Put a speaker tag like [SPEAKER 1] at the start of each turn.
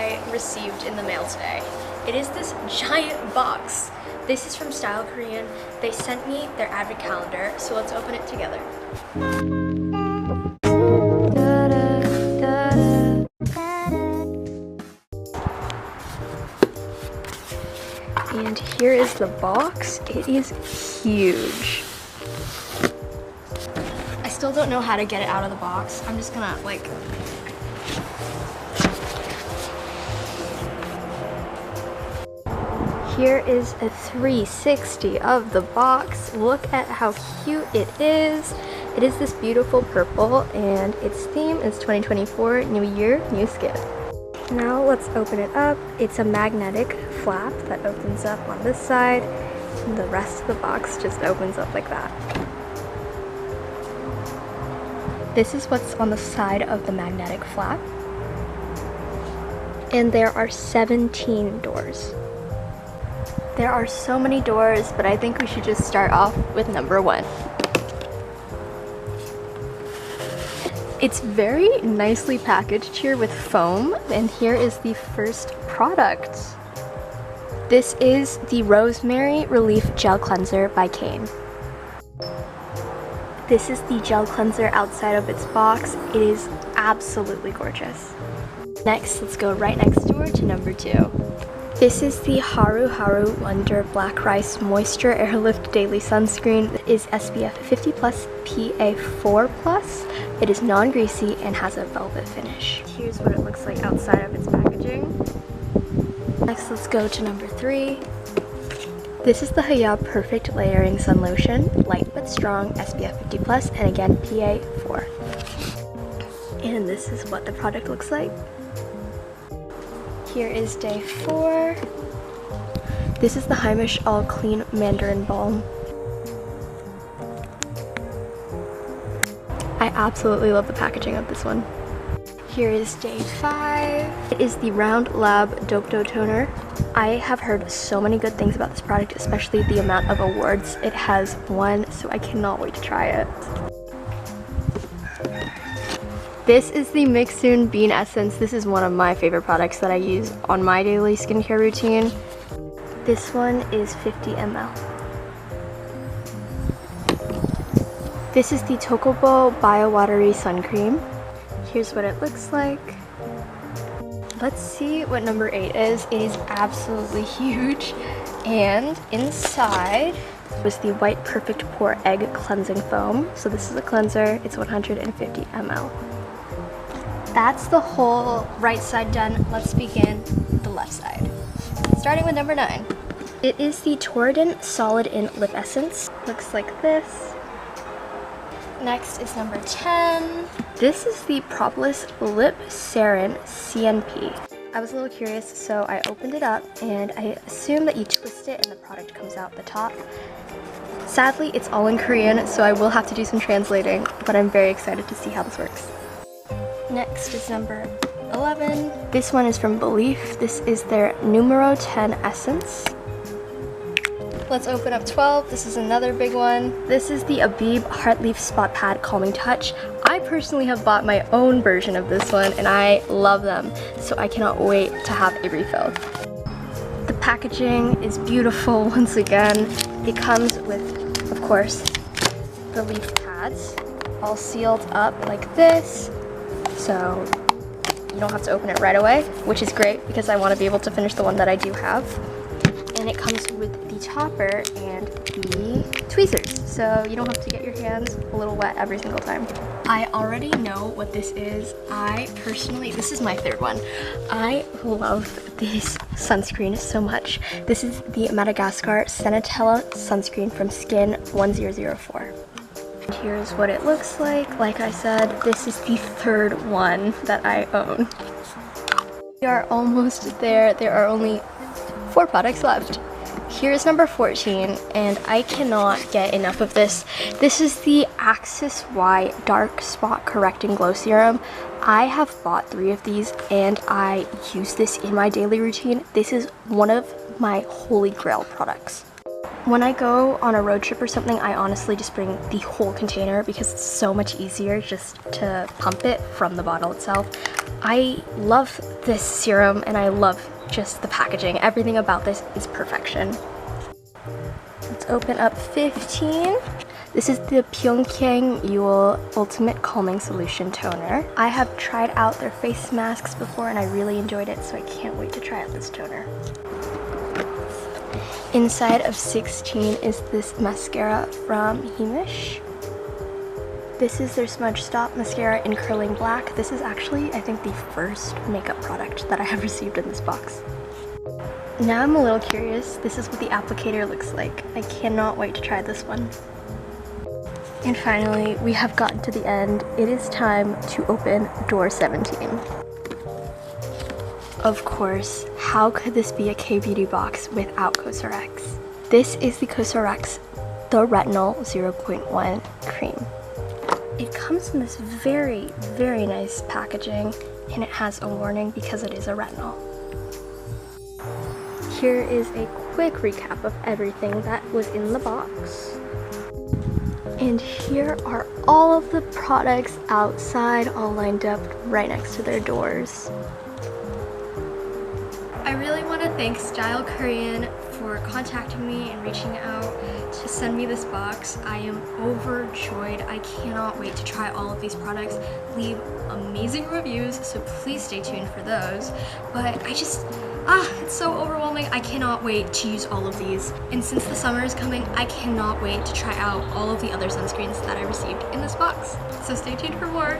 [SPEAKER 1] I received in the mail today. It is this giant box. This is from Stylekorean. They sent me their advent calendar, so let's open it together. And here is the box. It is huge. I still don't know how to get it out of the box. I'm just gonna like... Here is a 360 of the box. Look at how cute it is. It is this beautiful purple and its theme is 2024, New Year, New Skin. Now let's open it up. It's a magnetic flap that opens up on this side, and the rest of the box just opens up like that. This is what's on the side of the magnetic flap. And there are 17 doors. There are so many doors, but I think we should just start off with number 1. It's very nicely packaged here with foam, and here is the first product. This is the Rosemary Relief Gel Cleanser by 𝐬𝐫𝐞. This is the gel cleanser outside of its box. It is absolutely gorgeous. Next, let's go right next door to number 2. This is the 𝐬𝐫𝐞𝐢 Wonder Black Rice Moisture Airlift Daily Sunscreen. It is SPF 50+, PA4+. It is non-greasy and has a velvet finish. Here's what it looks like outside of its packaging. Next, let's go to number 3. This is the 𝐬𝐫𝐞 Perfect Layering Sun Lotion, light but strong, SPF 50+, and again PA4. And this is what the product looks like. Here is day 4. This is the 𝐬𝐫𝐞𝐢𝐚 All Mandarin Balm. I absolutely love the packaging of this one. Here is day 5. It is the Round Lab Dope Dough Toner. I have heard so many good things about this product, especially the amount of awards it has won, so I cannot wait to try it. This is the Mixun Bean Essence. This is one of my favorite products that I use on my daily skincare routine. This one is 50 ml. This is the 𝐬𝐫𝐞𝐝 Bio Watery Sun Cream. Here's what it looks like. Let's see what number 8 is. It is absolutely huge. And inside was the White Perfect Pore Egg Cleansing Foam. So this is a cleanser. It's 150 ml. That's the whole right side done. Let's begin the left side. Starting with number 9. It is the Torrident Solid In Lip Essence. Looks like this. Next is number 10. This is the Propolis Lip Serum CNP. I was a little curious, so I opened it up, and I assume that you twist it and the product comes out the top. Sadly, it's all in Korean, so I will have to do some translating, but I'm very excited to see how this works. Next is number 11. This one is from Belief. This is their numero 10 essence. Let's open up 12. This is another big one. This is the 𝐕𝐵 Heartleaf Spot Pad Calming Touch. I personally have bought my own version of this one and I love them, so I cannot wait to have a refill. The packaging is beautiful once again. It comes with, of course, the leaf pads all sealed up like this, so you don't have to open it right away, which is great because I want to be able to finish the one that I do have. And it comes with the topper and the tweezers, so you don't have to get your hands a little wet every single time. I already know what this is. I personally, this is my 3rd one. I love this sunscreen so much. This is the Madagascar Centinela sunscreen from Skin 1004. And here's what it looks like. Like I said, this is the 3rd one that I own. We are almost there. There are only 4 products left. Here's number 14, and I cannot get enough of this. This is the Axis Y Dark Spot Correcting Glow Serum. I have bought 3 of these, and I use this in my daily routine. This is one of my holy grail products. When I go on a road trip or something, I honestly just bring the whole container because it's so much easier just to pump it from the bottle itself. I love this serum and I love just the packaging. Everything about this is perfection. Let's open up 15. This is the 𝐬𝐫𝐞𝐢 Ultimate Calming Solution Toner. I have tried out their face masks before and I really enjoyed it, so I can't wait to try out this toner. Inside of 16 is this mascara from 𝐬𝐫𝐞𝐝. This is their Smudge Stop Mascara in Curling Black. This is actually, I think, the first makeup product that I have received in this box. Now I'm a little curious. This is what the applicator looks like. I cannot wait to try this one. And finally, we have gotten to the end. It is time to open door 17. Of course, how could this be a kbeauty box without 𝐬𝐳𝐿? This is the 𝐬𝐳𝐿 The Retinol 0.1 cream. It comes in this very, very nice packaging, and it has a warning because it is a retinol. Here is a quick recap of everything that was in the box. And here are all of the products outside, all lined up right next to their doors. I really want to thank Stylekorean for contacting me and reaching out to send me this box. I am overjoyed. I cannot wait to try all of these products. Leave amazing reviews, so please stay tuned for those. But it's so overwhelming. I cannot wait to use all of these. And since the summer is coming, I cannot wait to try out all of the other sunscreens that I received in this box. So stay tuned for more.